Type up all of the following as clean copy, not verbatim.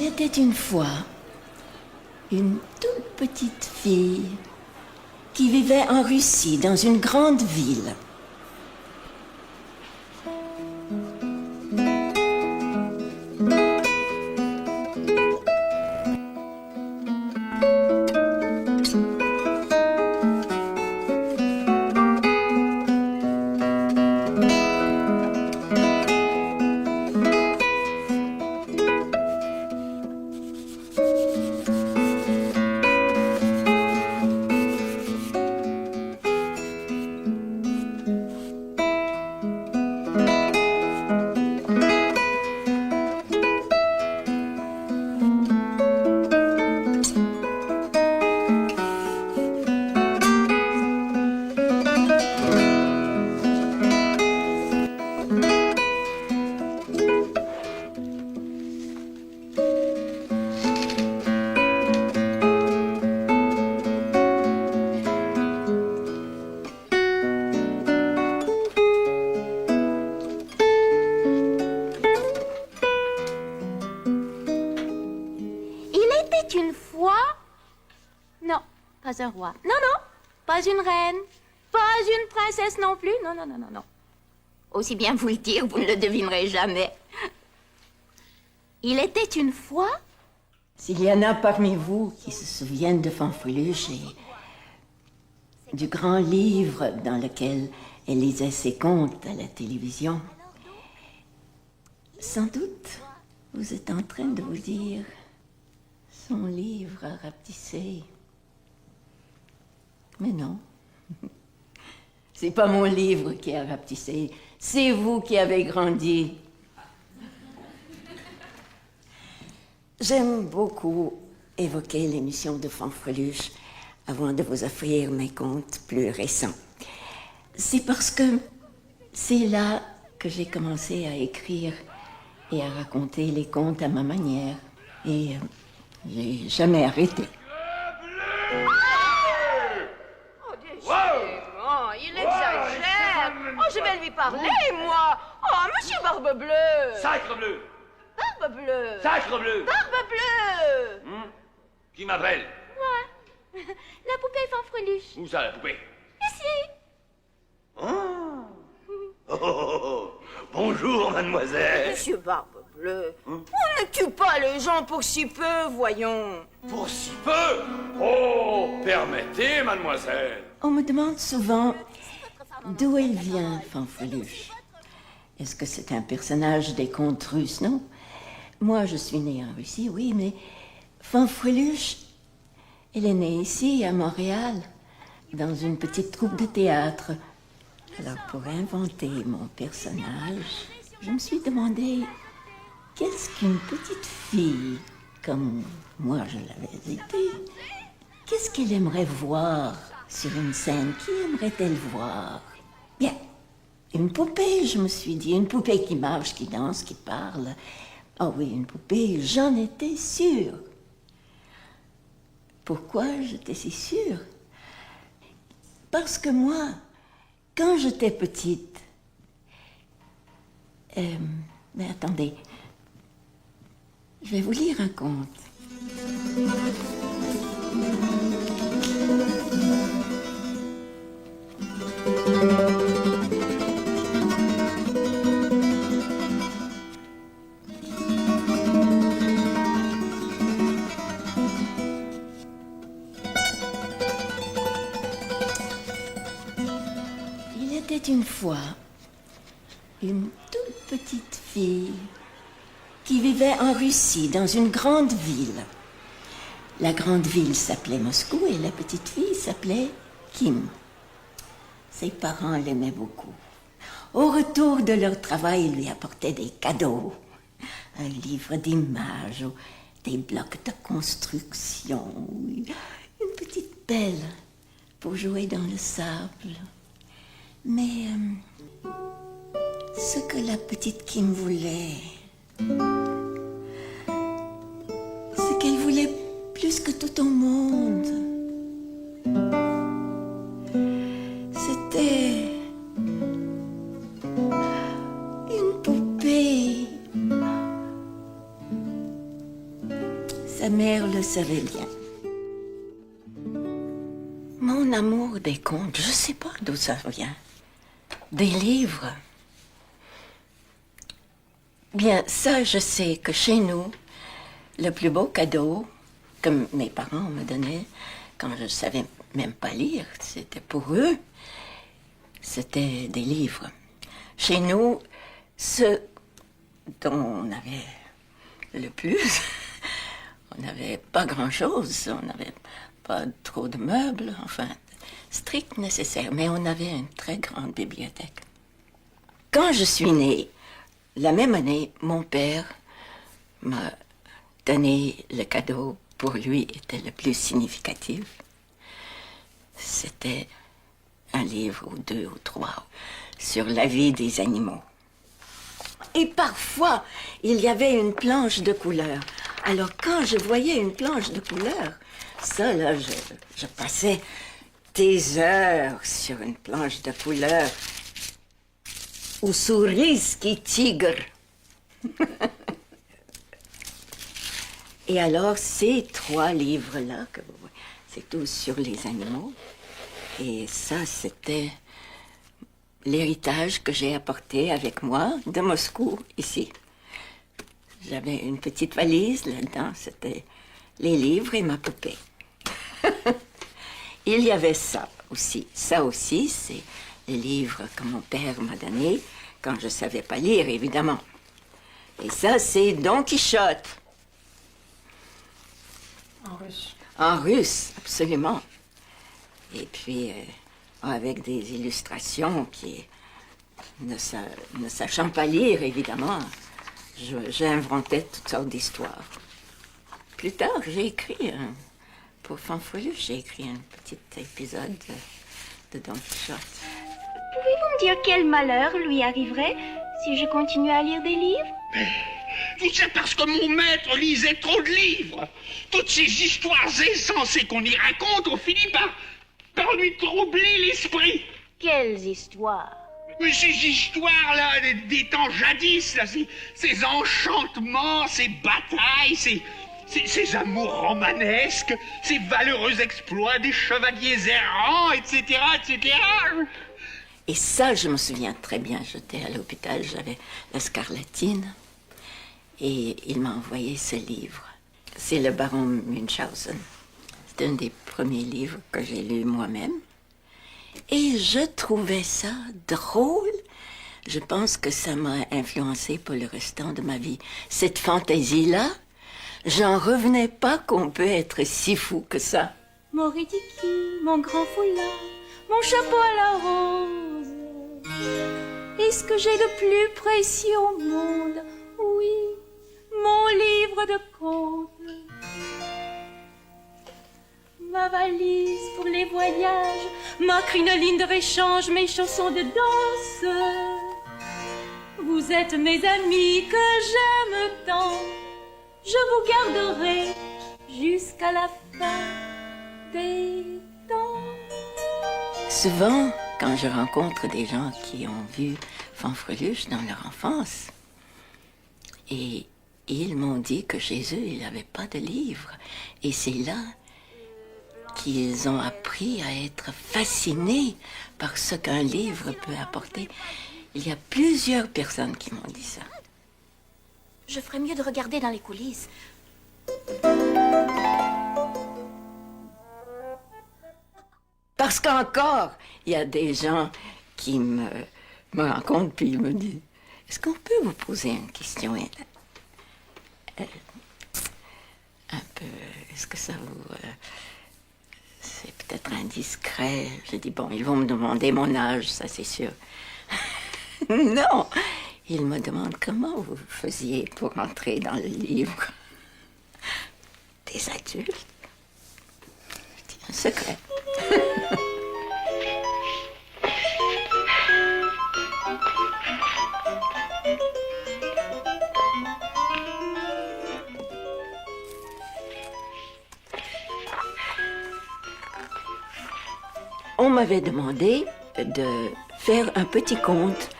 était une fois une toute petite fille qui vivait en Russie, dans une grande ville. Une fois... Non, pas un roi. Non, non, pas une reine. Pas une princesse non plus. Non, non, non, non, non. Aussi bien vous le dire, vous ne le devinerez jamais. Il était une fois... S'il y en a parmi vous qui se souviennent de Fanfreluche et du grand livre dans lequel elle lisait ses contes à la télévision, sans doute vous êtes en train de vous dire... Son livre a rapetissé. Mais non. C'est pas mon livre qui a rapetissé. C'est vous qui avez grandi. J'aime beaucoup évoquer l'émission de Fanfreluche avant de vous offrir mes contes plus récents. C'est parce que c'est là que j'ai commencé à écrire et à raconter les contes à ma manière. Et... j'ai jamais arrêté. Oh, décidément, il exagère. Oh, je vais lui parler, moi. Oh, monsieur Barbe Bleue. Sacre bleu! Barbe Bleue. Sacre bleu! Barbe Bleue. Qui m'appelle? Moi. La poupée Fanfreluche. Où ça, la poupée? Ici. Oh. Bonjour, mademoiselle. Monsieur Barbe Bleue, on ne tue pas les gens pour si peu, voyons. Pour si peu? Oh, permettez, mademoiselle. On me demande souvent d'où elle vient, Fanfreluche. Est-ce que c'est un personnage des contes russes? Non. Moi, je suis née en Russie, oui, mais Fanfreluche, elle est née ici, à Montréal, dans une petite troupe de théâtre. Alors, pour inventer mon personnage, je me suis demandé qu'est-ce qu'une petite fille, comme moi je l'avais été, qu'est-ce qu'elle aimerait voir sur une scène? Qui aimerait-elle voir? Bien, une poupée, je me suis dit, une poupée qui marche, qui danse, qui parle. Oh oui, une poupée, j'en étais sûre. Pourquoi j'étais si sûre? Parce que moi, quand j'étais petite... mais attendez, je vais vous lire un conte. Il était une fois une toute petite fille qui vivait en Russie, dans une grande ville. La grande ville s'appelait Moscou et la petite fille s'appelait Kim. Ses parents l'aimaient beaucoup. Au retour de leur travail, ils lui apportaient des cadeaux. Un livre d'images, ou des blocs de construction, une petite pelle pour jouer dans le sable. Mais ce que la petite Kim voulait, c'est qu'elle voulait plus que tout au monde. C'était une poupée. Sa mère le savait bien. Mon amour des contes, je ne sais pas d'où ça vient. Des livres. Bien, ça, je sais que chez nous, le plus beau cadeau que mes parents me donnaient, quand je ne savais même pas lire, c'était pour eux, c'était des livres. Chez nous, ce dont on avait le plus, on n'avait pas grand-chose, on n'avait pas trop de meubles, enfin, strict nécessaire, mais on avait une très grande bibliothèque. Quand je suis née, la même année, mon père m'a donné le cadeau pour lui était le plus significatif. C'était un livre ou deux ou trois sur la vie des animaux. Et parfois, il y avait une planche de couleur. Alors quand je voyais une planche de couleur, ça là, je passais des heures sur une planche de couleur. Ou souris qui tigre. Et alors, ces trois livres-là, que vous voyez, c'est tous sur les animaux. Et ça, c'était l'héritage que j'ai apporté avec moi de Moscou, ici. J'avais une petite valise, là-dedans, c'était les livres et ma poupée. Il y avait ça aussi. Ça aussi, c'est les livres que mon père m'a donnés quand je ne savais pas lire, évidemment. Et ça, c'est Don Quichotte. En russe. En russe, absolument. Et puis, avec des illustrations qui, ne sachant pas lire, évidemment, j'inventais toutes sortes d'histoires. Plus tard, j'ai écrit, pour Fanfreluche, j'ai écrit un petit épisode de Don Quichotte. Pouvez-vous me dire quel malheur lui arriverait si je continuais à lire des livres? Tout ça parce que mon maître lisait trop de livres. Toutes ces histoires insensées qu'on y raconte ont fini par lui troubler l'esprit. Quelles histoires? Mais ces histoires-là, des temps jadis, là, ces enchantements, ces batailles, ces amours romanesques, ces valeureux exploits des chevaliers errants, etc., etc. Et ça, je me souviens très bien. J'étais à l'hôpital, j'avais la scarlatine. Et il m'a envoyé ce livre. C'est le baron Munchausen. C'est un des premiers livres que j'ai lu moi-même. Et je trouvais ça drôle. Je pense que ça m'a influencé pour le restant de ma vie. Cette fantaisie-là, j'en revenais pas qu'on peut être si fou que ça. Mon ridiki, mon grand foulard, mon chapeau à la rose. Et ce que j'ai de plus précieux au monde, oui, mon livre de contes. Ma valise pour les voyages, ma crinoline de réchange, mes chaussons de danse. Vous êtes mes amis que j'aime tant. Je vous garderai jusqu'à la fin des temps. Souvent, quand je rencontre des gens qui ont vu Fanfreluche dans leur enfance, et ils m'ont dit que chez eux, il n'y avait pas de livre. Et c'est là qu'ils ont appris à être fascinés par ce qu'un livre peut apporter. Il y a plusieurs personnes qui m'ont dit ça. Je ferais mieux de regarder dans les coulisses. Parce qu'encore, il y a des gens qui me rencontrent puis ils me disent « Est-ce qu'on peut vous poser une question un peu... Est-ce que ça vous... c'est peut-être indiscret. » Je dis « Bon, ils vont me demander mon âge, ça c'est sûr. » Non, ils me demandent comment vous faisiez pour entrer dans le livre. Des adultes. Je dis un secret. On m'avait demandé de faire un petit conte.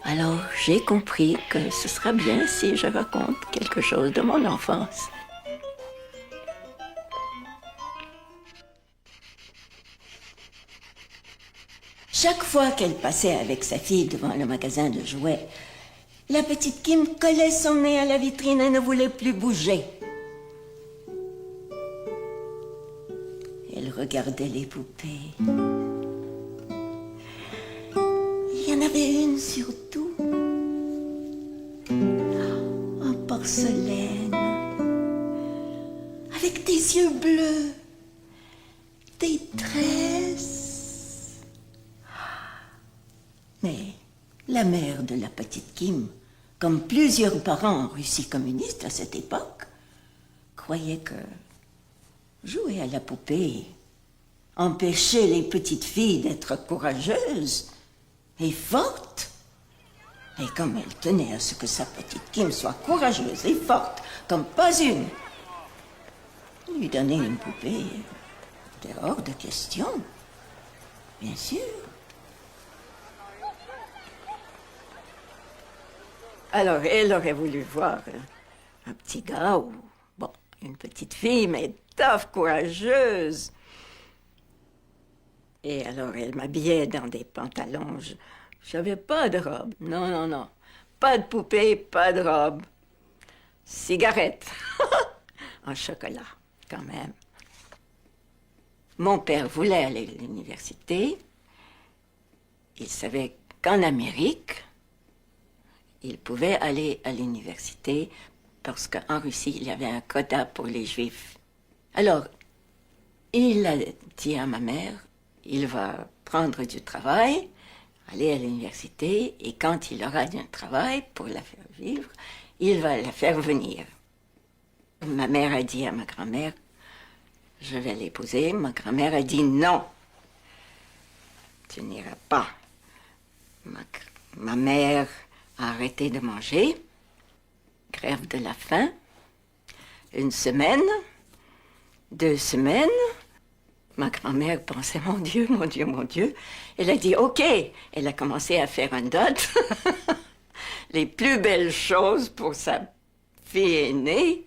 Alors j'ai compris que ce sera bien si je raconte quelque chose de mon enfance. Chaque fois qu'elle passait avec sa fille devant le magasin de jouets, la petite Kim collait son nez à la vitrine et ne voulait plus bouger. Elle regardait les poupées. Il y en avait une surtout, en porcelaine, avec des yeux bleus, des tresses. Mais la mère de la petite Kim, comme plusieurs parents en Russie communiste à cette époque, croyait que jouer à la poupée empêchait les petites filles d'être courageuses et fortes. Et comme elle tenait à ce que sa petite Kim soit courageuse et forte, comme pas une, lui donner une poupée était hors de question, bien sûr. Alors, elle aurait voulu voir un petit gars ou, bon, une petite fille, mais tough, courageuse. Et alors, elle m'habillait dans des pantalons. J'avais pas de robe. Non, non, non. Pas de poupée, pas de robe. Cigarette. En chocolat, quand même. Mon père voulait aller à l'université. Il savait qu'en Amérique, il pouvait aller à l'université parce qu'en Russie, il y avait un quota pour les Juifs. Alors, il a dit à ma mère, il va prendre du travail, aller à l'université, et quand il aura du travail pour la faire vivre, il va la faire venir. Ma mère a dit à ma grand-mère, je vais l'épouser. Ma grand-mère a dit non, tu n'iras pas. Ma mère a arrêté de manger, grève de la faim, 1 semaine, 2 semaines. Ma grand-mère pensait, mon Dieu, mon Dieu, mon Dieu. Elle a dit, OK. Elle a commencé à faire un dot. Les plus belles choses pour sa fille aînée.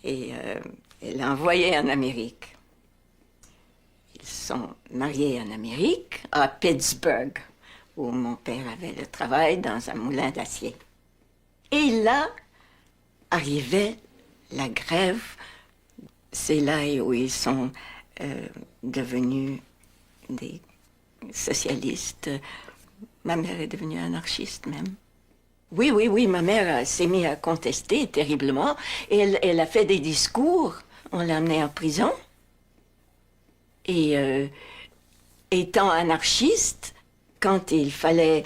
Et elle l'a envoyée en Amérique. Ils sont mariés en Amérique, à Pittsburgh, où mon père avait le travail dans un moulin d'acier. Et là, arrivait la grève. C'est là où ils sont devenus des socialistes. Ma mère est devenue anarchiste même. Oui, oui, oui, ma mère s'est mise à contester terriblement. Elle a fait des discours. On l'a emmenée en prison. Et étant anarchiste, quand il fallait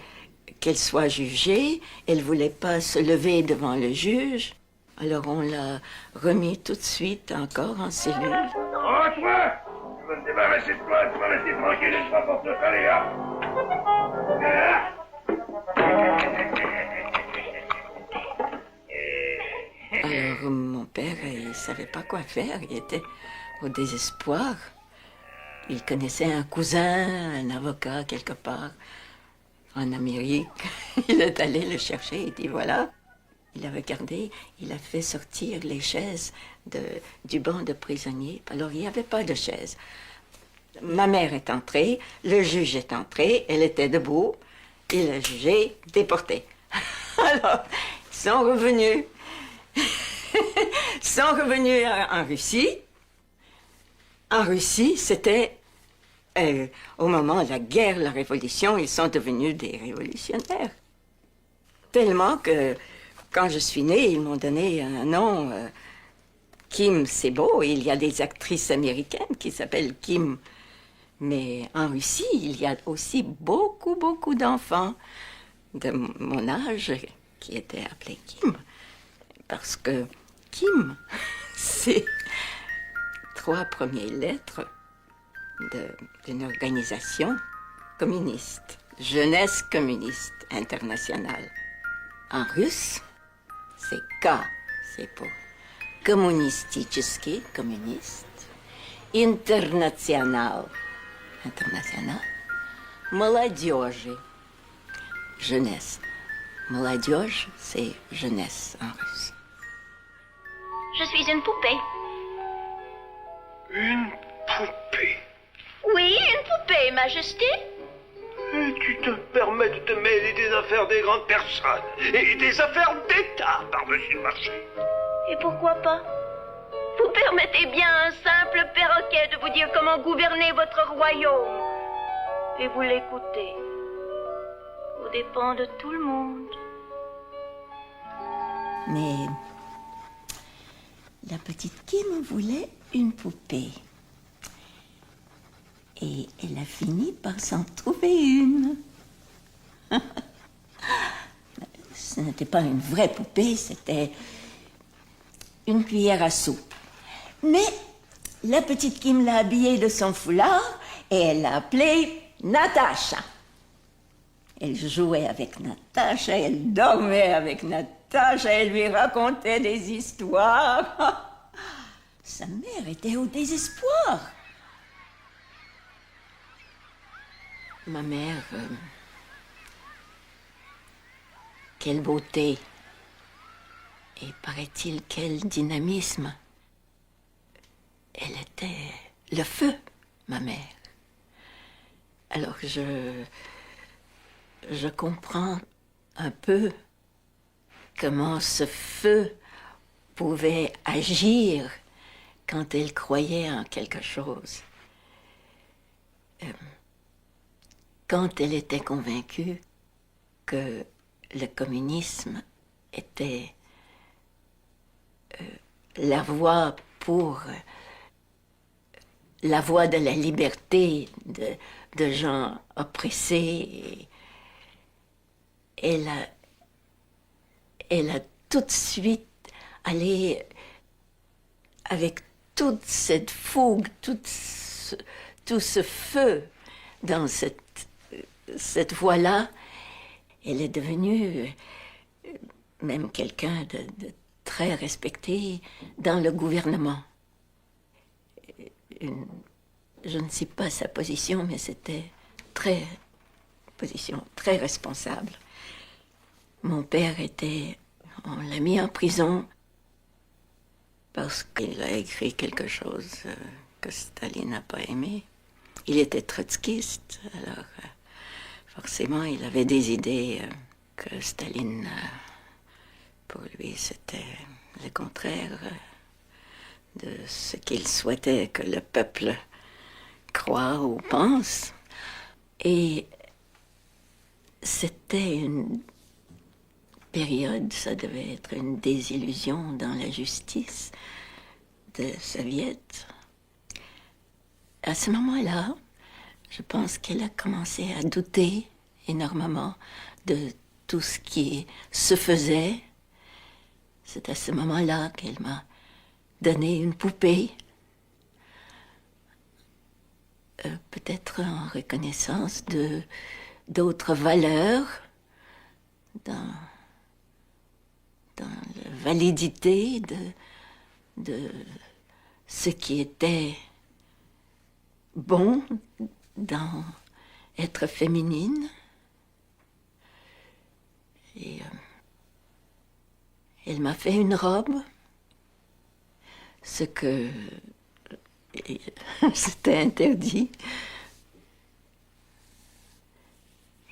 qu'elle soit jugée, elle ne voulait pas se lever devant le juge. Alors on l'a remis tout de suite encore en cellule. Oh, toi! Tu vas te débarrasser de toi, tu vas rester tranquille et tu vas pas te faire, Alors mon père, il ne savait pas quoi faire, il était au désespoir. Il connaissait un cousin, un avocat quelque part, en Amérique. Il est allé le chercher, il dit voilà. Il a regardé, il a fait sortir les chaises du banc de prisonniers. Alors, il n'y avait pas de chaise. Ma mère est entrée, le juge est entré, elle était debout, il a jugé, déporté. Alors, ils sont revenus. Ils sont revenus en Russie. En Russie, c'était au moment de la guerre, la révolution, ils sont devenus des révolutionnaires. Tellement que quand je suis née, ils m'ont donné un nom, Kim, c'est beau. Il y a des actrices américaines qui s'appellent Kim. Mais en Russie, il y a aussi beaucoup, beaucoup d'enfants de mon âge qui étaient appelés Kim. Parce que Kim, c'est 3 premières lettres d'une organisation communiste, Jeunesse communiste internationale. En russe, c'est K, c'est pour Коммунистический, communiste, International, international, Молодежи, jeunesse. Молодежь, c'est jeunesse en russe. Je suis une poupée. Une poupée. Oui, une poupée, Majesté. Et tu te permets de te mêler des affaires des grandes personnes et des affaires d'État par-dessus le marché. Et pourquoi pas? Vous permettez bien à un simple perroquet de vous dire comment gouverner votre royaume. Et vous l'écoutez. Aux dépens de tout le monde. Mais la petite Kim voulait une poupée. Et elle a fini par s'en trouver une. Ce n'était pas une vraie poupée, c'était une cuillère à soupe. Mais la petite Kim l'a habillée de son foulard et elle l'a appelée Natacha. Elle jouait avec Natacha, elle dormait avec Natacha, elle lui racontait des histoires. Sa mère était au désespoir. Ma mère, quelle beauté et paraît-il quel dynamisme. Elle était le feu, ma mère. Alors je comprends un peu comment ce feu pouvait agir quand elle croyait en quelque chose. Quand elle était convaincue que le communisme était la voie de la liberté de gens oppressés, elle a tout de suite allé avec toute cette fougue, tout ce feu dans cette voie-là. Elle est devenue même quelqu'un de très respecté dans le gouvernement. Je ne sais pas sa position, mais c'était position très responsable. Mon père on l'a mis en prison parce qu'il a écrit quelque chose que Staline n'a pas aimé. Il était trotskiste, alors forcément il avait des idées que Staline, pour lui, c'était le contraire de ce qu'il souhaitait que le peuple croit ou pense. Et c'était une période, ça devait être une désillusion dans la justice de soviète. À ce moment-là, je pense qu'elle a commencé à douter énormément de tout ce qui se faisait. C'est à ce moment-là qu'elle m'a donné une poupée, peut-être en reconnaissance d'autres valeurs, dans la validité de ce qui était bon dans être féminine. Et elle m'a fait une robe, ce que c'était interdit.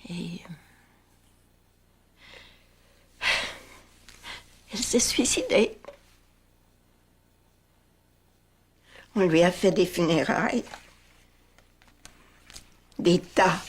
Et elle s'est suicidée. On lui a fait des funérailles. Des tas.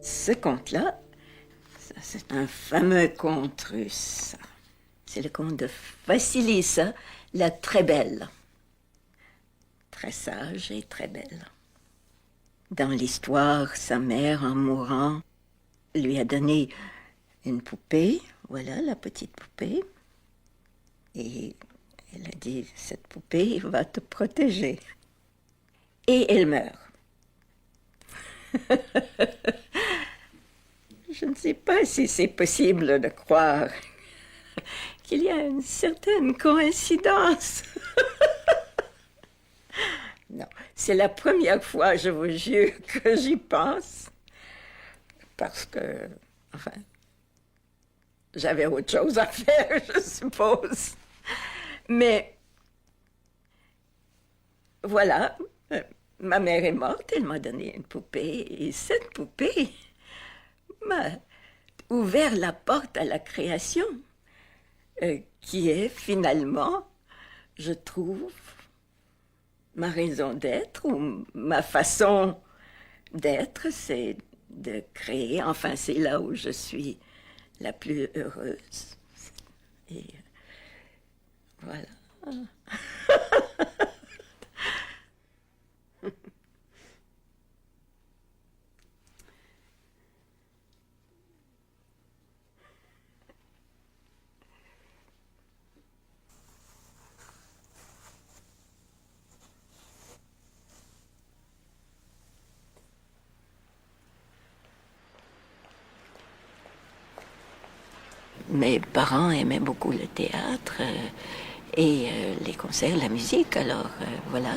Ce conte-là, C'est un fameux conte russe. C'est le conte de Vassilissa, la très belle. Très sage et très belle. Dans l'histoire, sa mère, en mourant, lui a donné une poupée. Voilà, la petite poupée. Et elle a dit, cette poupée va te protéger. Et elle meurt. Je ne sais pas si c'est possible de croire qu'il y a une certaine coïncidence. Non, c'est la première fois, je vous jure, que j'y pense. Parce que, enfin, j'avais autre chose à faire, je suppose. Mais, voilà, ma mère est morte, elle m'a donné une poupée, et cette poupée m'a ouvert la porte à la création, qui est finalement, je trouve, ma raison d'être ou ma façon d'être, c'est de créer. Enfin, c'est là où je suis la plus heureuse. Et voilà. Mes parents aimaient beaucoup le théâtre et les concerts, la musique. Alors voilà,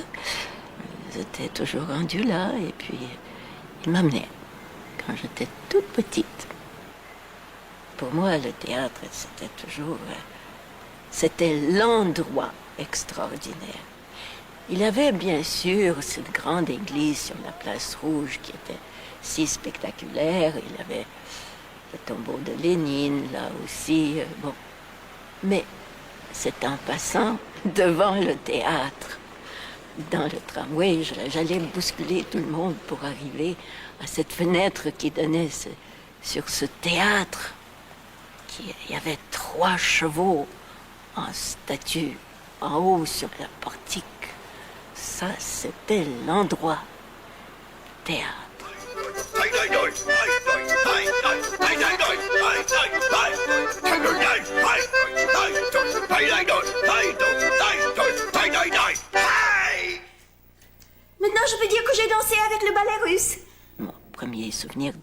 ils étaient toujours rendus là et puis ils m'amenaient quand j'étais toute petite. Pour moi, le théâtre, c'était toujours... c'était l'endroit extraordinaire. Il y avait bien sûr cette grande église sur la place Rouge qui était si spectaculaire. Il y avait le tombeau de Lénine, là aussi, bon. Mais c'est en passant devant le théâtre, dans le tramway, j'allais bousculer tout le monde pour arriver à cette fenêtre qui donnait sur ce théâtre. Il y avait 3 chevaux en statue, en haut sur la portique. Ça, c'était l'endroit, théâtre. Maintenant, je peux dire que j'ai dansé avec le ballet russe. Mon premier souvenir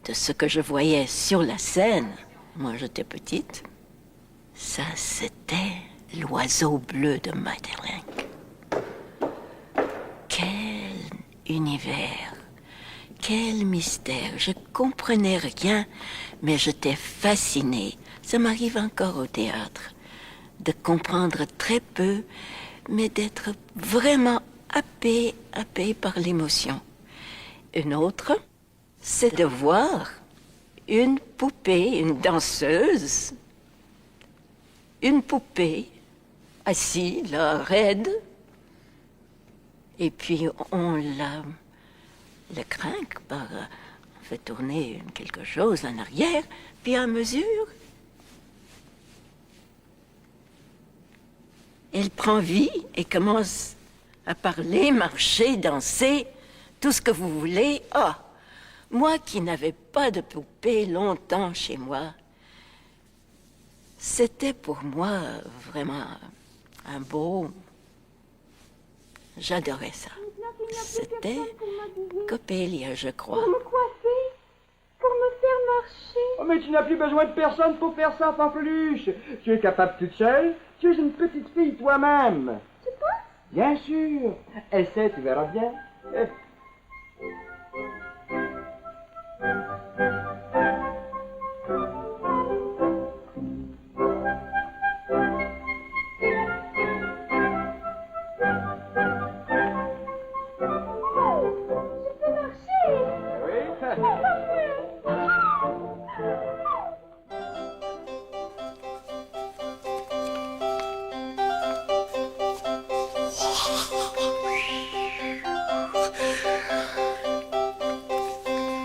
de ce que je voyais sur la scène, moi j'étais petite, ça c'était l'oiseau bleu de Maeterlinck. Quel univers, quel mystère. Je comprenais rien, mais j'étais fascinée. Ça m'arrive encore au théâtre, de comprendre très peu, mais d'être vraiment happée par l'émotion. Une autre, c'est de voir une poupée, une danseuse, une poupée assise, là, raide, et puis on le crinque par... on fait tourner quelque chose en arrière, puis à mesure, elle prend vie et commence à parler, marcher, danser, tout ce que vous voulez. Ah, moi qui n'avais pas de poupée longtemps chez moi, c'était pour moi vraiment un beau... J'adorais ça. C'était Coppelia, je crois. Pour me coiffer, pour me faire marcher. Oh, mais tu n'as plus besoin de personne pour faire ça, Fanfreluche. Tu es capable toute seule. Tu es une petite fille toi-même. Tu penses? Bien sûr. Essaie, tu verras bien.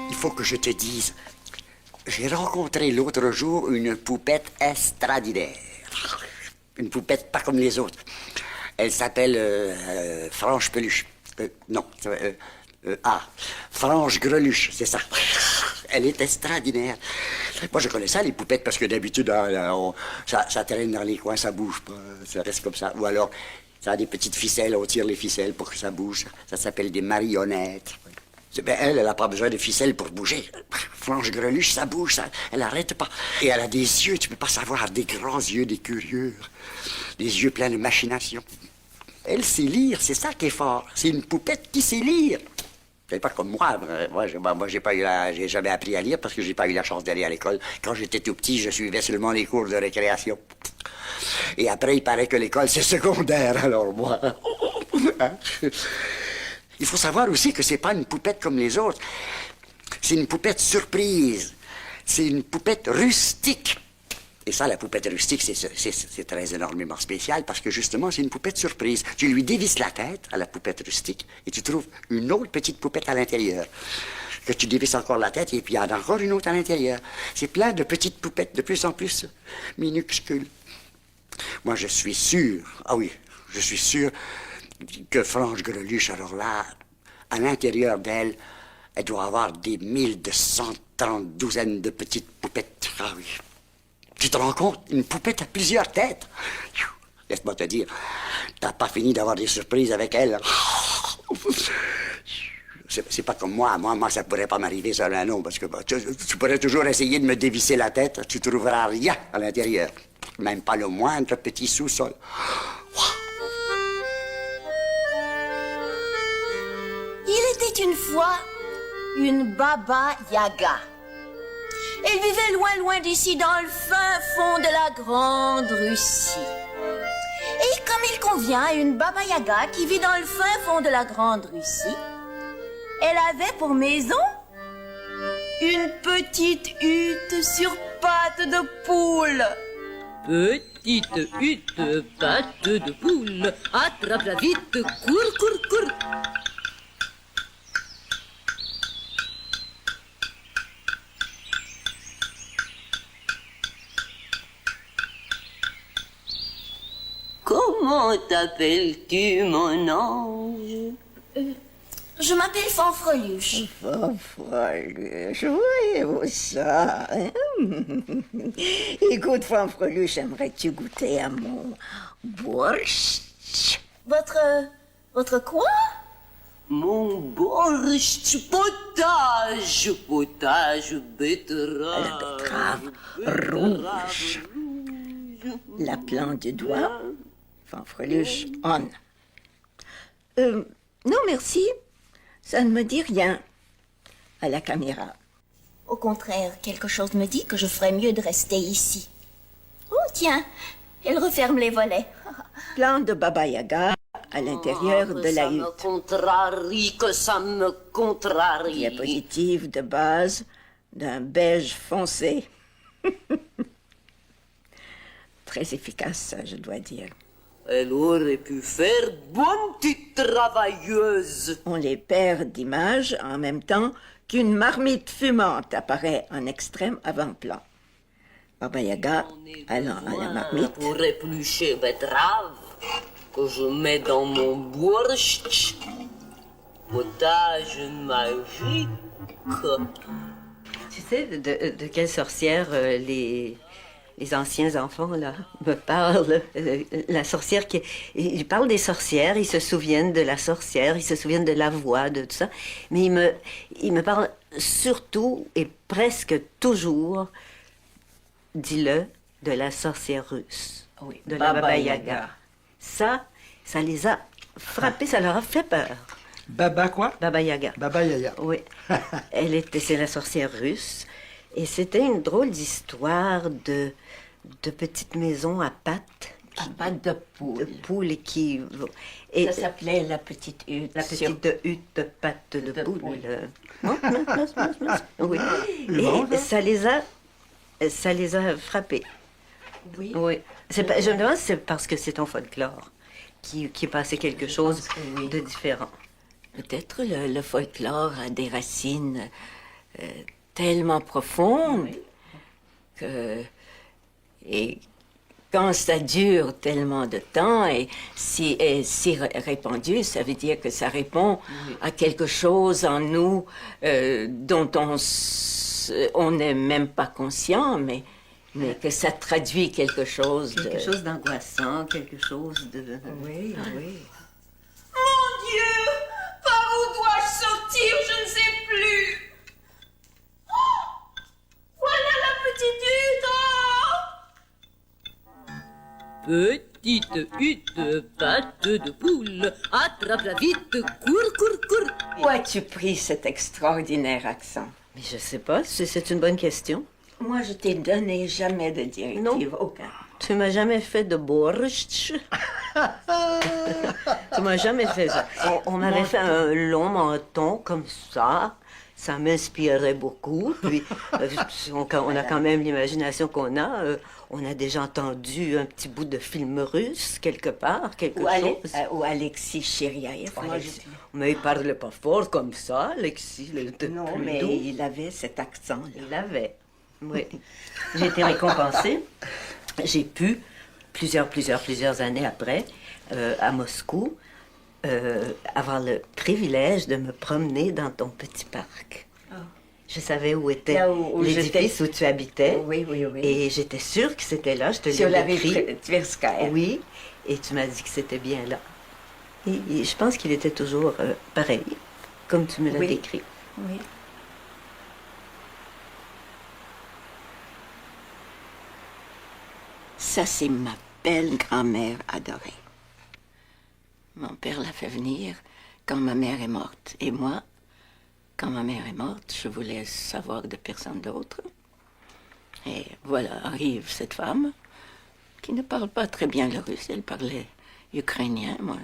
Il faut que je te dise, J'ai rencontré l'autre jour une poupette extraordinaire. Une poupette pas comme les autres. Elle s'appelle Franche Peluche. Non, Franche Greluche, c'est ça. Elle est extraordinaire. Moi, je connais ça, les poupettes, parce que d'habitude, ça traîne dans les coins, ça bouge pas, ça reste comme ça. Ou alors, ça a des petites ficelles, on tire les ficelles pour que ça bouge. Ça s'appelle des marionnettes. Ben, elle n'a pas besoin de ficelles pour bouger. Franche Greluche, ça bouge, elle n'arrête pas. Et elle a des yeux, tu peux pas savoir, des grands yeux, des curieux. Des yeux pleins de machination. Elle sait lire, c'est ça qui est fort. C'est une poupette qui sait lire. C'est pas comme moi. Moi, j'ai jamais appris à lire parce que j'ai pas eu la chance d'aller à l'école. Quand j'étais tout petit, je suivais seulement les cours de récréation. Et après, il paraît que l'école, c'est secondaire, alors moi... Hein? Il faut savoir aussi que c'est pas une poupette comme les autres. C'est une poupette surprise. C'est une poupette rustique. Et ça, la poupette rustique, c'est très énormément spécial parce que justement, c'est une poupette surprise. Tu lui dévisses la tête à la poupette rustique et tu trouves une autre petite poupette à l'intérieur. Que tu dévisses encore la tête et puis il y en a encore une autre à l'intérieur. C'est plein de petites poupettes de plus en plus minuscules. Moi, je suis sûr, je suis sûr que Franche Greluche, alors là, à l'intérieur d'elle, elle doit avoir des 1230 douzaines de petites poupettes. Ah oui. Tu te rends compte? Une poupette a plusieurs têtes. Laisse-moi te dire, t'as pas fini d'avoir des surprises avec elle. C'est pas comme moi. Moi, ça pourrait pas m'arriver, ça, là, non, parce que tu pourrais toujours essayer de me dévisser la tête. Tu trouveras rien à l'intérieur. Même pas le moindre petit sous-sol. Il était une fois une Baba Yaga. Elle vivait loin, loin d'ici, dans le fin fond de la Grande Russie. Et comme il convient à une Baba Yaga qui vit dans le fin fond de la Grande Russie, elle avait pour maison une petite hutte sur pattes de poule. Petite hutte, patte de poule, attrape-la vite, cours, cours, cours. Comment t'appelles-tu, mon ange? Je m'appelle Fanfreluche. Fanfreluche, voyez-vous ça, hein? Écoute, Fanfreluche, aimerais-tu goûter à mon borscht? Votre quoi? Mon borscht, potage betterave. La betterave rouge. La plante du doigt, Fanfreluche, on. Non, merci. Ça ne me dit rien. À la caméra. Au contraire, quelque chose me dit que je ferais mieux de rester ici. Oh, tiens, elle referme les volets. Plante de Baba Yaga à l'intérieur de la hutte. Ça me contrarie. Diapositive de base d'un beige foncé. Très efficace, ça, je dois dire. Elle aurait pu faire bonne petite travailleuse. On les perd d'image en même temps qu'une marmite fumante apparaît en extrême avant-plan. Baba Yaga allant à la marmite. Pour éplucher betterave que je mets dans mon borscht. Potage magique. Tu sais de quelle sorcière les anciens enfants, là, me parlent. La sorcière qui... Ils parlent des sorcières, ils se souviennent de la sorcière, ils se souviennent de la voix, de tout ça. Mais ils me parlent surtout et presque toujours, dis-le, de la sorcière russe. Oui, de la Baba Yaga. Ça les a frappés, ça leur a fait peur. Baba quoi? Baba Yaga. Baba Yaga. Oui. C'est la sorcière russe. Et c'était une drôle d'histoire de petites maisons à pattes. À pattes de poule. De poule qui... Et ça s'appelait la petite hutte. La petite hutte de pattes de poule. Oui. Et ça les a frappés. Oui. Oui. Je me demande si c'est parce que c'est ton folklore qui est passé quelque chose de différent. Peut-être le folklore a des racines tellement profonde que... Et quand ça dure tellement de temps et si répandu, ça veut dire que ça répond à quelque chose en nous dont on n'est même pas conscient, mais que ça traduit quelque chose de... Quelque chose d'angoissant, quelque chose de... Oui, oui. Mon Dieu! Par où dois-je sortir? Je ne sais plus. Oh! Voilà la petite hutte. Petite hutte, patte de poule, attrape-la vite, cours. Où as-tu pris cet extraordinaire accent? Mais je sais pas, c'est une bonne question. Moi, je t'ai donné jamais de directive, Non. aucun. Tu m'as jamais fait de borscht. Tu m'as jamais fait ça. On m'avait fait un long menton comme ça. Ça m'inspirait beaucoup. Puis, on a quand même l'imagination qu'on a. On a déjà entendu un petit bout de film russe, quelque part, quelque chose. Ou Alexis Chiriaïev. Mais il parlait pas fort comme ça, Alexis. Non, mais il avait cet accent-là. Il avait. Oui. J'ai été récompensée. J'ai pu, plusieurs années après, à Moscou, avoir le privilège de me promener dans ton petit parc. Oh. Je savais où était l'édifice où tu habitais. Oui. Et j'étais sûre que c'était là. Je te l'ai sur la décrit. rue Tverskaya. Oui. Et tu m'as dit que c'était bien là. Et je pense qu'il était toujours pareil, comme tu me l'as décrit. Oui. Ça, c'est ma belle grand-mère adorée. Mon père l'a fait venir quand ma mère est morte. Et moi, quand ma mère est morte, je voulais savoir de personne d'autre. Et voilà, arrive cette femme qui ne parle pas très bien le russe. Elle parlait ukrainien. Moi,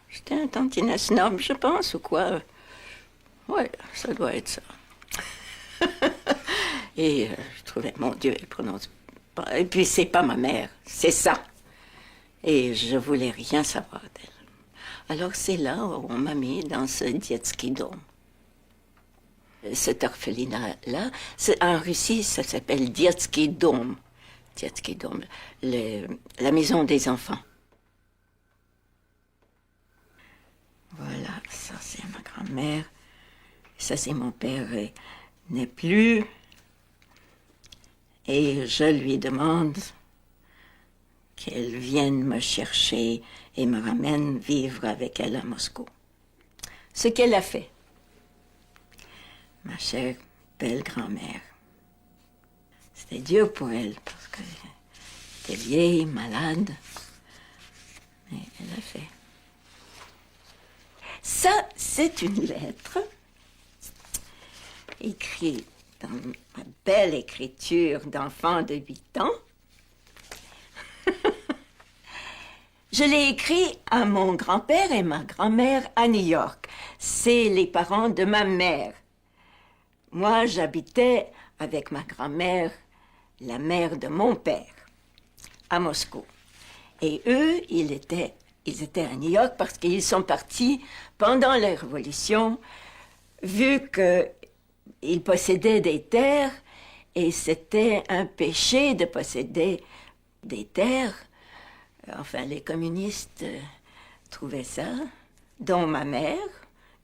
j'étais un tantinet snob, je pense, ou quoi. Ouais, ça doit être ça. Et je trouvais, mon Dieu, elle prononce pas. Et puis, c'est pas ma mère, c'est ça. Et je voulais rien savoir d'elle. Alors, c'est là où on m'a mis dans ce Детский dom. Cet orphelinat-là, en Russie, ça s'appelle Детский dom. Детский dom, la maison des enfants. Voilà, ça c'est ma grand-mère. Ça c'est mon père n'est plus. Et je lui demande qu'elle vienne me chercher et me ramène vivre avec elle à Moscou. Ce qu'elle a fait. Ma chère belle grand-mère. C'était dur pour elle parce qu'elle était vieille, malade. Mais elle a fait. Ça, c'est une lettre écrite dans ma belle écriture d'enfant de 8 ans. Je l'ai écrit à mon grand-père et ma grand-mère à New York. C'est les parents de ma mère. Moi, j'habitais avec ma grand-mère, la mère de mon père, à Moscou. Et eux, ils étaient à New York parce qu'ils sont partis pendant la Révolution, vu qu'ils possédaient des terres, et c'était un péché de posséder des terres. Enfin, les communistes trouvaient ça, dont ma mère,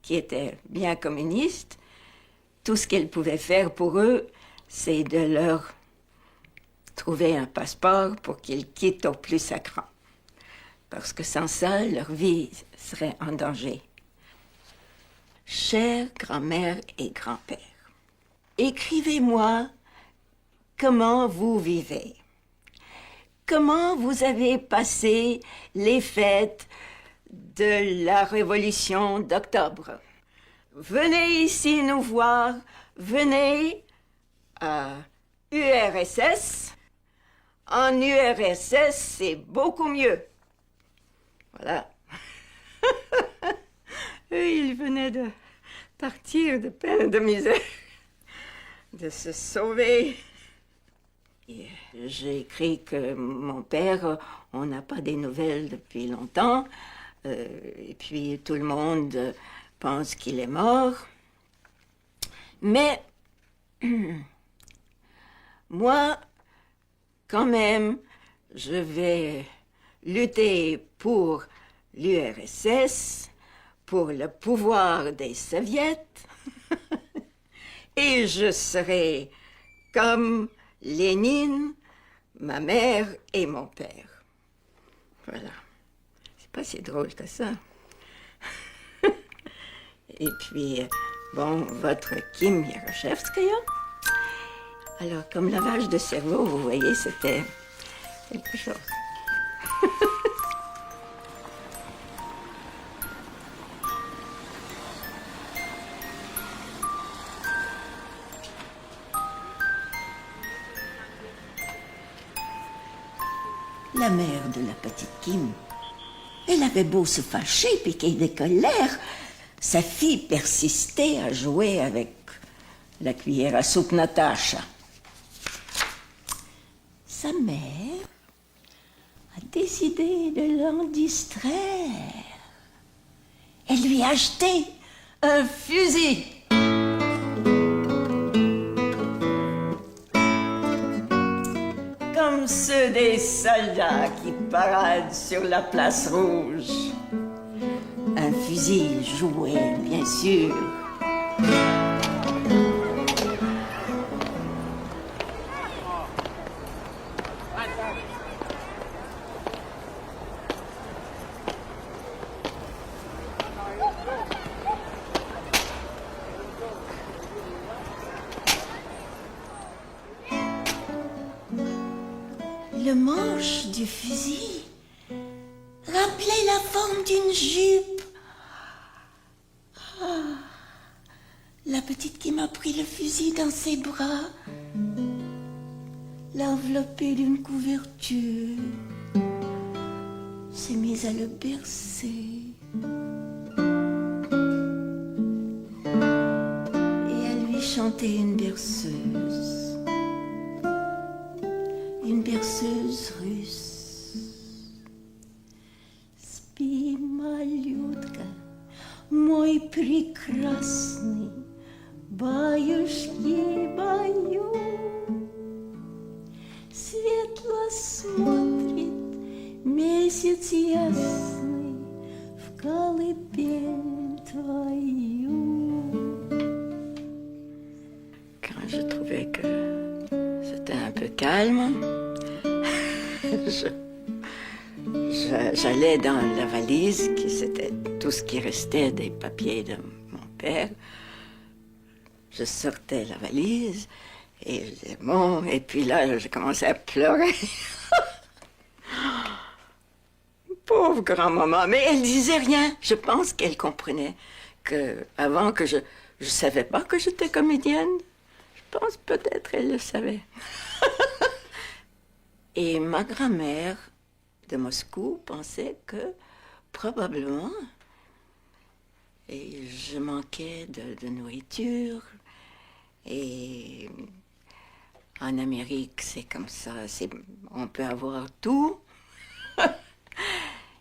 qui était bien communiste. Tout ce qu'elle pouvait faire pour eux, c'est de leur trouver un passeport pour qu'ils quittent au plus sacrant. Parce que sans ça, leur vie serait en danger. Chère grand-mère et grand-père, écrivez-moi comment vous vivez. Comment vous avez passé les fêtes de la Révolution d'octobre? Venez ici nous voir, venez à URSS. En URSS, c'est beaucoup mieux. Voilà. Eux, ils venaient de partir de peine et de misère, de se sauver. J'ai écrit que mon père, on n'a pas des nouvelles depuis longtemps, et puis tout le monde pense qu'il est mort. Mais moi, quand même, je vais lutter pour l'URSS, pour le pouvoir des soviets, et je serai comme Lénine, ma mère et mon père. Voilà. C'est pas si drôle que ça. Et puis, bon, votre Kim Yaroshevskaya. Alors, comme lavage de cerveau, vous voyez, c'était quelque chose. La mère de la petite Kim, elle avait beau se fâcher, piquer des colères, sa fille persistait à jouer avec la cuillère à soupe Natacha. Sa mère a décidé de l'en distraire. Elle lui a acheté un fusil. Comme ceux des soldats qui paradent sur la place rouge. Un fusil joué, bien sûr. Le manche du fusil rappelait la forme d'une jupe. Ah, la petite qui m'a pris le fusil dans ses bras, l'a enveloppé d'une couverture, s'est mise à le bercer. Et à lui chanter une berceuse. Une berceuse russe. Спи, малютка, мой прекрасный, баюшки, баю. Светло смотрит месяц ясный в колыбель твою. Quand je trouvais que c'était un peu calme, j'allais dans la valise, qui c'était tout ce qui restait des papiers de mon père. Je sortais la valise et je disais bon, et puis là, j'ai commencé à pleurer. Pauvre grand-maman, mais elle disait rien. Je pense qu'elle comprenait que avant que je savais pas que j'étais comédienne. Je pense peut-être elle le savait. Et ma grand-mère de Moscou pensait que probablement et je manquais de nourriture. Et en Amérique, c'est comme ça, on peut avoir tout.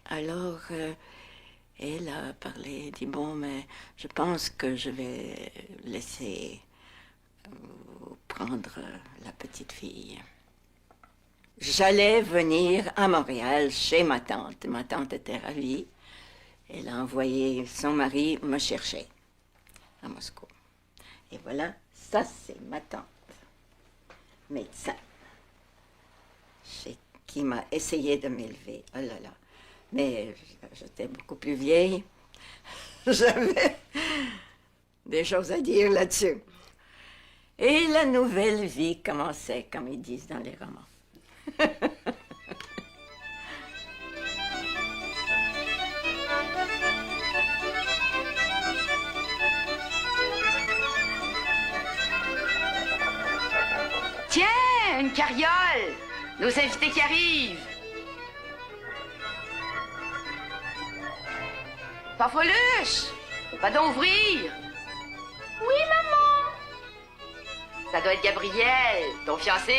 Alors, elle a parlé, dit bon, mais je pense que je vais laisser prendre la petite fille. J'allais venir à Montréal chez ma tante. Ma tante était ravie. Elle a envoyé son mari me chercher à Moscou. Et voilà, ça c'est ma tante, médecin, qui m'a essayé de m'élever. Oh là là. Mais j'étais beaucoup plus vieille. J'avais des choses à dire là-dessus. Et la nouvelle vie commençait, comme ils disent dans les romans. Tiens, une carriole! Nos invités qui arrivent! Farfoluche! Va donc ouvrir! Oui, maman! Ça doit être Gabriel, ton fiancé.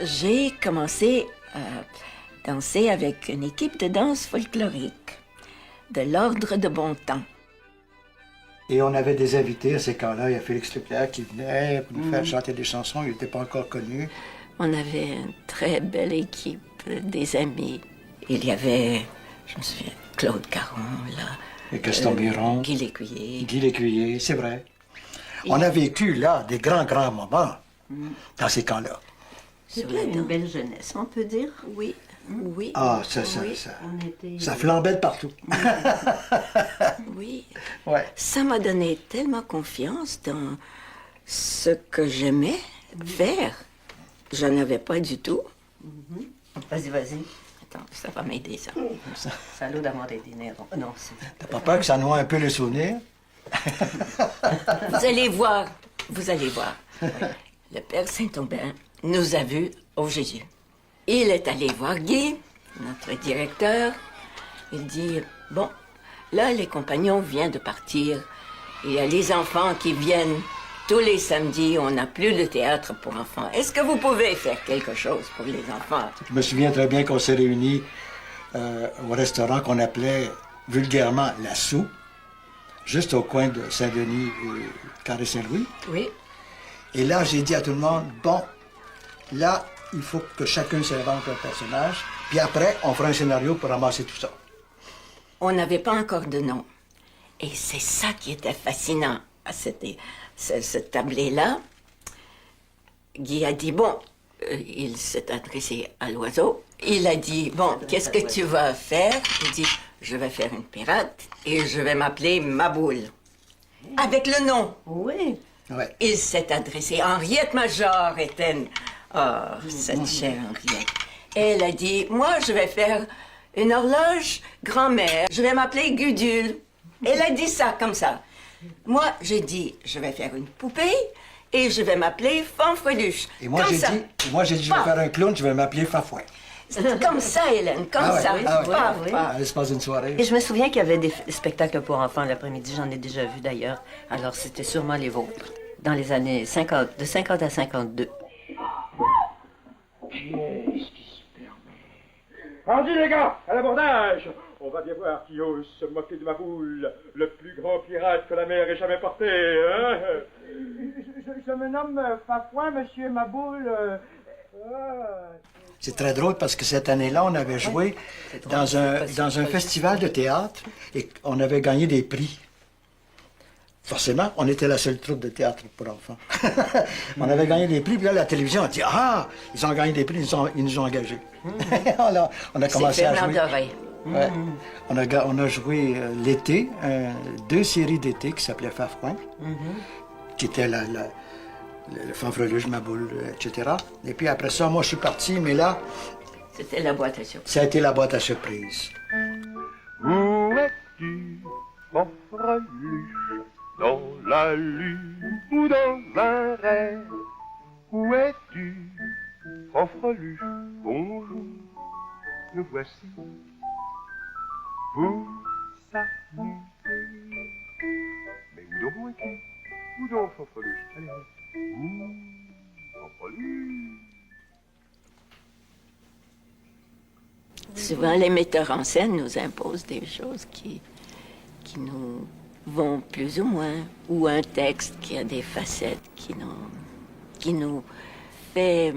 J'ai commencé à danser avec une équipe de danse folklorique. de l'Ordre de bon temps. Et on avait des invités à ces camps-là. Il y a Félix Leclerc qui venait pour nous faire chanter des chansons. Il n'était pas encore connu. On avait une très belle équipe, des amis. Il y avait, je me souviens, Claude Caron, là. Et Gaston Biron. Guy Lécuyer. Guy Lécuyer, c'est vrai. On a vécu, là, des grands moments dans ces camps-là. C'était une belle jeunesse, on peut dire. Oui, oui. Ah, oui. Ça flambait de partout. Oui. Ouais. Ça m'a donné tellement confiance dans ce que j'aimais faire. Je n'avais pas du tout. Vas-y. Attends, ça va m'aider, ça. Salut d'avoir des dîners. Non, c'est... T'as pas peur que ça noie un peu les souvenirs? Vous allez voir. Le Père Saint-Aubin nous a vus au Jésus. Il est allé voir Guy, notre directeur. Il dit, bon, là, les compagnons viennent de partir. Il y a les enfants qui viennent. Tous les samedis, on n'a plus de théâtre pour enfants. Est-ce que vous pouvez faire quelque chose pour les enfants? Je me souviens très bien qu'on s'est réunis au restaurant qu'on appelait vulgairement La Soupe, juste au coin de Saint-Denis et Carré Saint-Louis. Oui. Et là, j'ai dit à tout le monde, bon, là, il faut que chacun s'invente un personnage, puis après, on fera un scénario pour ramasser tout ça. On n'avait pas encore de nom. Et c'est ça qui était fascinant à cette tablée-là. Guy a dit, bon, il s'est adressé à l'oiseau. Il a dit, bon, qu'est-ce que tu vas faire? Il dit, je vais faire une pirate et je vais m'appeler Maboule. Avec le nom. Oui. Ouais. Il s'est adressé à Henriette Major, Étienne. Oh, cette chère Henriette. Elle a dit, moi, je vais faire une horloge grand-mère. Je vais m'appeler Gudule. Elle a dit ça, comme ça. Moi, j'ai dit, je vais faire une poupée et je vais m'appeler Fanfreluche. Et moi, j'ai dit, je vais faire un clown, je vais m'appeler Fafouin. C'était comme ça, Hélène, comme ça. À l'espace d'une soirée. Et je me souviens qu'il y avait des spectacles pour enfants l'après-midi, j'en ai déjà vu d'ailleurs. Alors c'était sûrement les vôtres, dans les années 50, de 50 à 52. Qu'est-ce qui se permet? Allez les gars, à l'abordage! On va bien voir qui ose se moquer de Maboule, le plus grand pirate que la mer ait jamais porté, hein? Je me nomme Fafouin, monsieur Maboule. C'est très drôle parce que cette année-là, on avait joué dans un festival de théâtre et on avait gagné des prix. Forcément, on était la seule troupe de théâtre pour enfants. On avait gagné des prix, puis là, la télévision a dit « Ah, ils ont gagné des prix, ils nous ont engagés. » Alors, on a commencé à jouer. Ouais. On a joué l'été, 2 séries d'été qui s'appelaient Fafouin, qui était le Fanfreluche, Maboule, etc. Et puis après ça, moi, je suis parti, mais là... C'était la boîte à surprise. Ça a été la boîte à surprise. Où es-tu, Fanfreluche? Dans la lune ou dans un rêve? Où es-tu, Fanfreluche? Bonjour, nous voici pour s'amuser. Mais où donc es-tu? Où donc, Fanfreluche? Allez, où, Fanfreluche? Souvent, les metteurs en scène nous imposent des choses qui nous vont plus ou moins, ou un texte qui a des facettes qui nous fait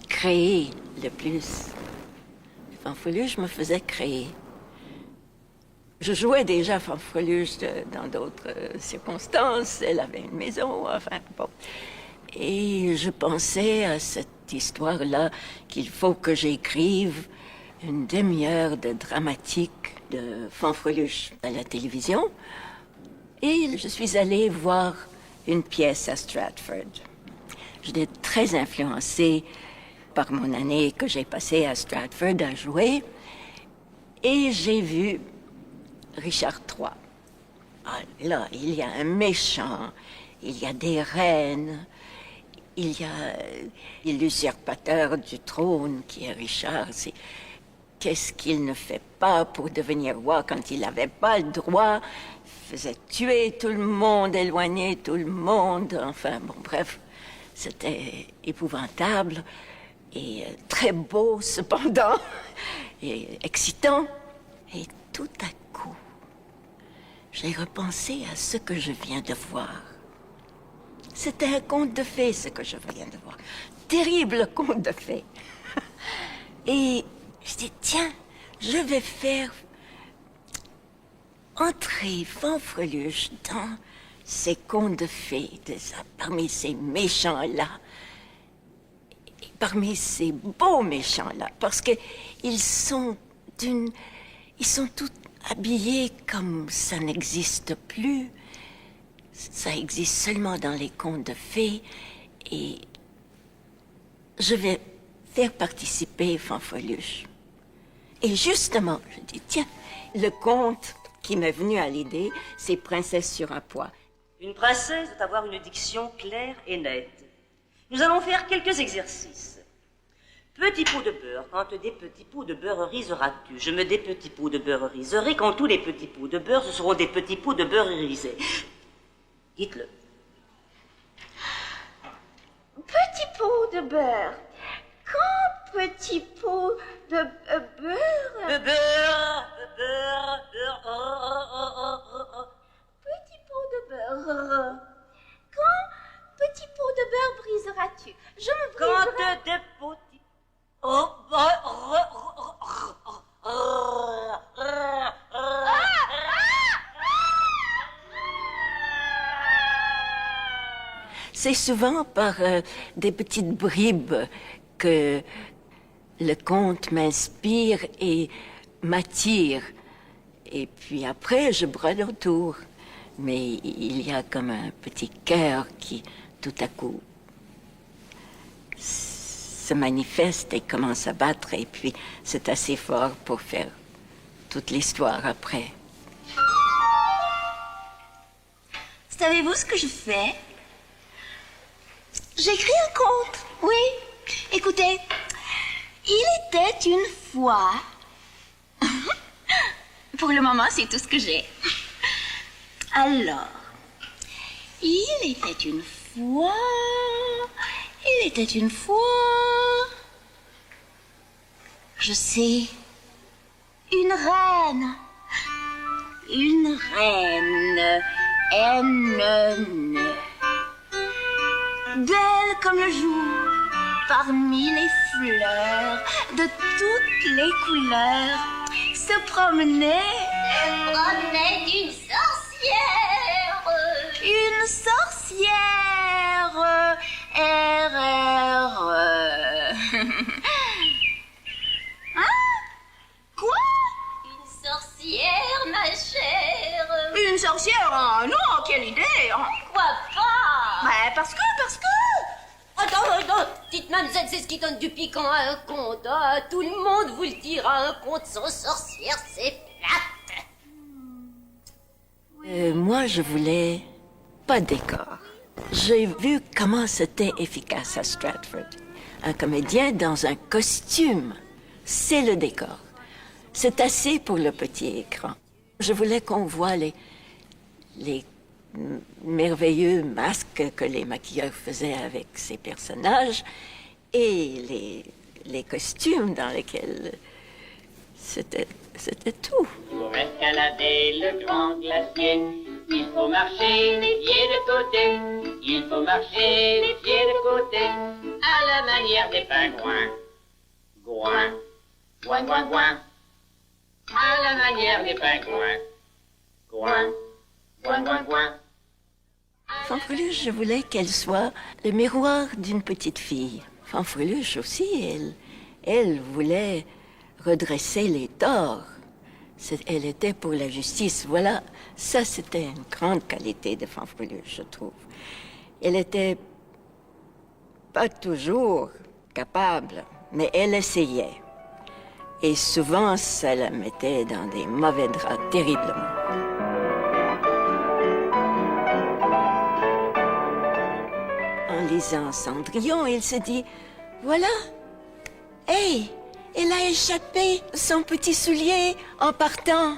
créer le plus. Fanfreluche me faisait créer. Je jouais déjà Fanfreluche dans d'autres circonstances. Elle avait une maison, enfin, bon. Et je pensais à cette histoire-là qu'il faut que j'écrive une demi-heure de dramatique de Fanfreluche à la télévision. Et je suis allée voir une pièce à Stratford. J'étais très influencée par mon année que j'ai passée à Stratford à jouer. Et j'ai vu Richard III. Ah, là, il y a un méchant, il y a des reines, il y a l'usurpateur du trône qui est Richard. Qu'est-ce qu'il ne fait pas pour devenir roi quand il n'avait pas le droit? Il faisait tuer tout le monde, éloigner tout le monde. Enfin, bon, bref, c'était épouvantable et très beau cependant, et excitant. Et tout à coup, j'ai repensé à ce que je viens de voir. C'était un conte de fées, ce que je viens de voir. Terrible conte de fées. Et je dis, tiens, je vais faire entrer Fanfreluche dans ces contes de fées, parmi ces méchants-là, parmi ces beaux méchants-là, parce qu'ils sont tous habillés comme ça n'existe plus. Ça existe seulement dans les contes de fées, et je vais faire participer Fanfreluche. Et justement, je dis, tiens, le conte qui m'est venu à l'idée, c'est Princesse sur un pois. Une princesse doit avoir une diction claire et nette. Nous allons faire quelques exercices. Petit pot de beurre, quand des petits pots de beurre riseras-tu? Je me des petits pots de beurre riserai, quand tous les petits pots de beurre, ce seront des petits pots de beurre irisés. Dites-le. Petit pot de beurre. Quand petit pot de beurre... De beurre. Petit pot de beurre. Quand petit pot de beurre briseras-tu? Je me briserai... Quand des petits... C'est souvent par des petites bribes que le conte m'inspire et m'attire. Et puis après, je brode autour. Mais il y a comme un petit cœur qui, tout à coup, se manifeste et commence à battre. Et puis, c'est assez fort pour faire toute l'histoire après. Savez-vous ce que je fais? J'écris un conte, oui. Écoutez, il était une fois... Pour le moment, c'est tout ce que j'ai. Alors, il était une fois... Je sais, une reine. Une reine. Belle comme le jour, parmi les fleurs de toutes les couleurs, se promenait une sorcière. Une sorcière. Hein? Quoi? Une sorcière, ma chère. Une sorcière? Ah non, quelle idée! Pourquoi pas? Ouais, parce que... Attends, dites mademoiselle, c'est ce qui donne du piquant à un conte. Ah, tout le monde vous le dira, un conte sans sorcière, c'est plate. Moi, je voulais pas de décor. J'ai vu comment c'était efficace à Stratford. Un comédien dans un costume, c'est le décor. C'est assez pour le petit écran. Je voulais qu'on voit les merveilleux masques que les maquilleurs faisaient avec ces personnages et les costumes dans lesquels c'était tout. Pour escalader le grand glacier, il faut marcher les pieds de côté. Il faut marcher les pieds de côté à la manière des pingouins. Gouin, gouin, gouin, gouin. À la manière des pingouins. Gouin, gouin, gouin, gouin. Fanfreluche, je voulais qu'elle soit le miroir d'une petite fille. Fanfreluche aussi, elle voulait redresser les torts. Elle était pour la justice. Voilà, ça c'était une grande qualité de Fanfreluche, je trouve. Elle était pas toujours capable, mais elle essayait. Et souvent, ça la mettait dans des mauvais draps terriblement. En lisant Cendrillon, il se dit, voilà, hey, elle a échappé son petit soulier en partant.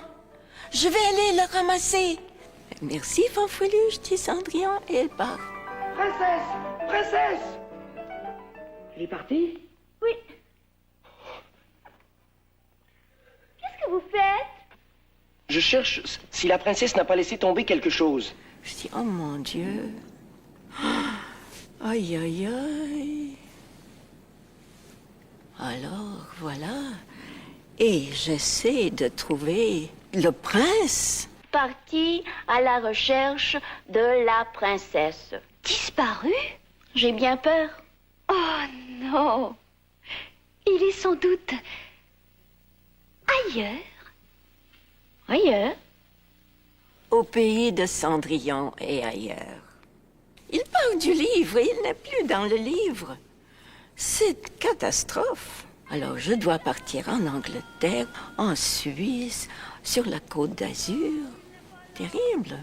Je vais aller le ramasser. Merci, Fanfreluche, dit Cendrillon, et elle part. Princesse! Elle est partie? Oui. Qu'est-ce que vous faites? Je cherche si la princesse n'a pas laissé tomber quelque chose. Je dis, oh mon Dieu. Aïe, aïe, aïe. Alors, voilà. Et j'essaie de trouver le prince. Parti à la recherche de la princesse. Disparu? J'ai bien peur. Oh non. Il est sans doute ailleurs. Ailleurs? Au pays de Cendrillon et ailleurs. Il parle du livre et il n'est plus dans le livre. C'est une catastrophe. Alors je dois partir en Angleterre, en Suisse, sur la Côte d'Azur. Terrible.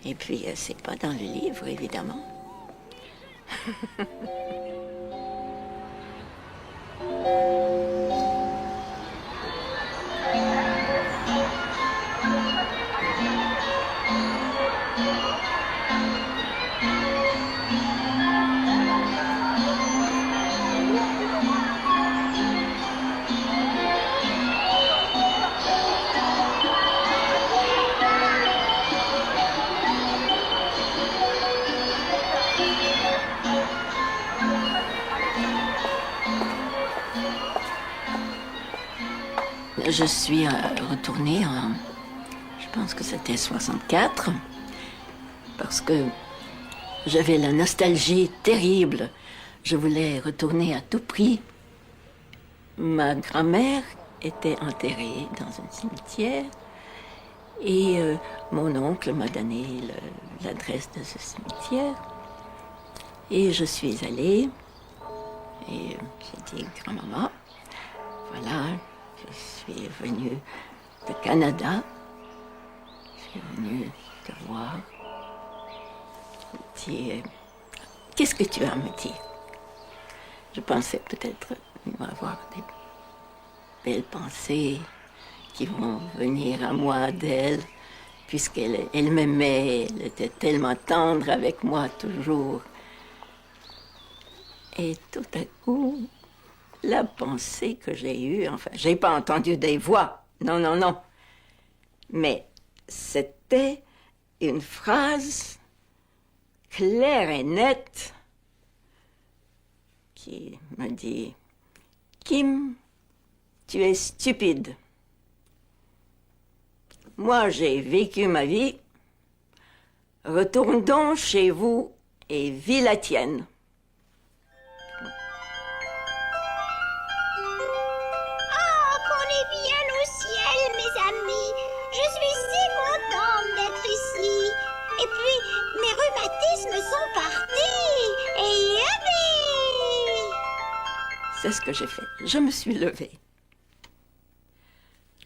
Et puis c'est pas dans le livre, évidemment. Je suis retournée en, je pense que c'était 64, parce que j'avais la nostalgie terrible. Je voulais retourner à tout prix. Ma grand-mère était enterrée dans un cimetière et mon oncle m'a donné l'adresse de ce cimetière. Et je suis allée et j'ai dit, grand-maman, voilà, je suis venue de Canada. Je suis venue te voir. Je dis, qu'est-ce que tu as à me dire? Je pensais peut-être avoir des belles pensées qui vont venir à moi d'elle, puisqu'elle m'aimait, elle était tellement tendre avec moi toujours. Et tout à coup, la pensée que j'ai eue, enfin, j'ai pas entendu des voix, non, non, non. Mais c'était une phrase claire et nette qui me dit, Kim, tu es stupide. Moi, j'ai vécu ma vie. Retourne donc chez vous et vis la tienne. Sont partis et youpi! C'est ce que j'ai fait. Je me suis levée.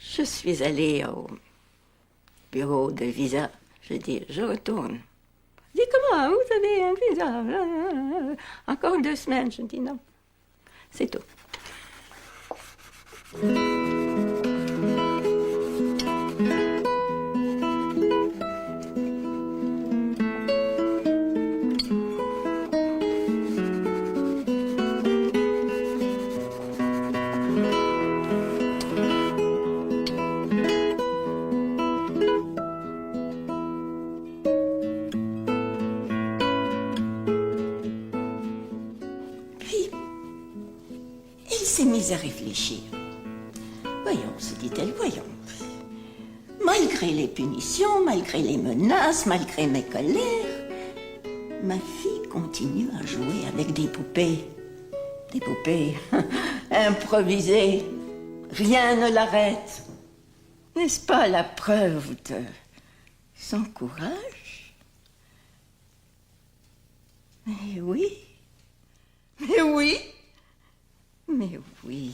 Je suis allée au bureau de visa. Je dis, je retourne. Je dis, comment? Vous avez un visa? Encore 2 semaines. Je dis, non. C'est tout. À réfléchir. Voyons, se dit-elle, voyons. Malgré les punitions, malgré les menaces, malgré mes colères, ma fille continue à jouer avec des poupées. Des poupées improvisées. Rien ne l'arrête. N'est-ce pas la preuve de son courage? Mais oui. Mais oui. Mais oui.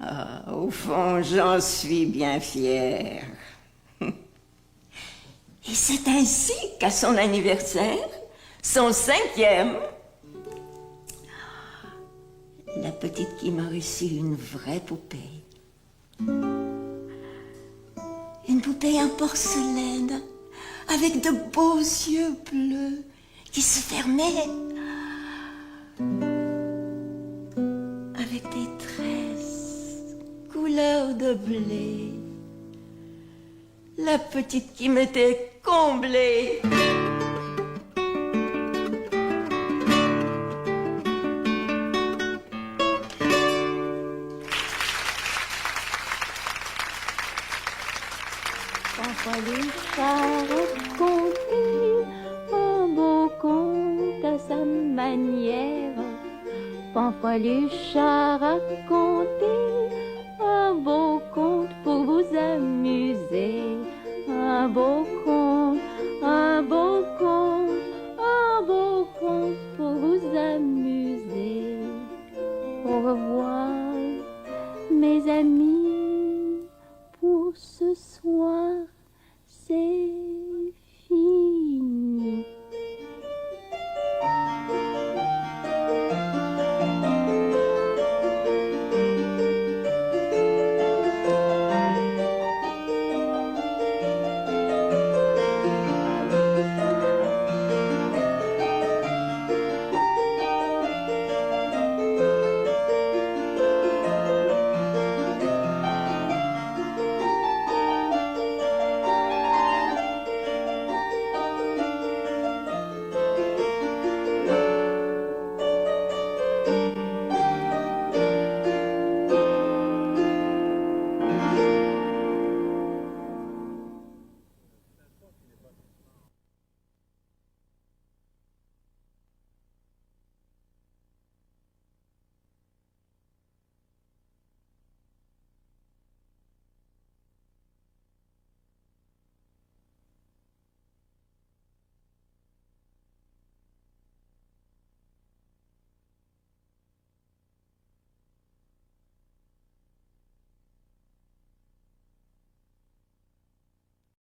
Ah, au fond, j'en suis bien fière. Et c'est ainsi qu'à son anniversaire, son 5e, la petite Kim a reçu une vraie poupée. Une poupée en porcelaine, avec de beaux yeux bleus qui se fermaient. Avec des tresses, couleur de blé. La petite qui m'était comblée. Fanfreluche a raconté un beau conte à sa manière. Fanfreluche a raconté un beau conte pour vous amuser. Un beau conte, un beau conte, un beau conte pour vous amuser. Au revoir, mes amis.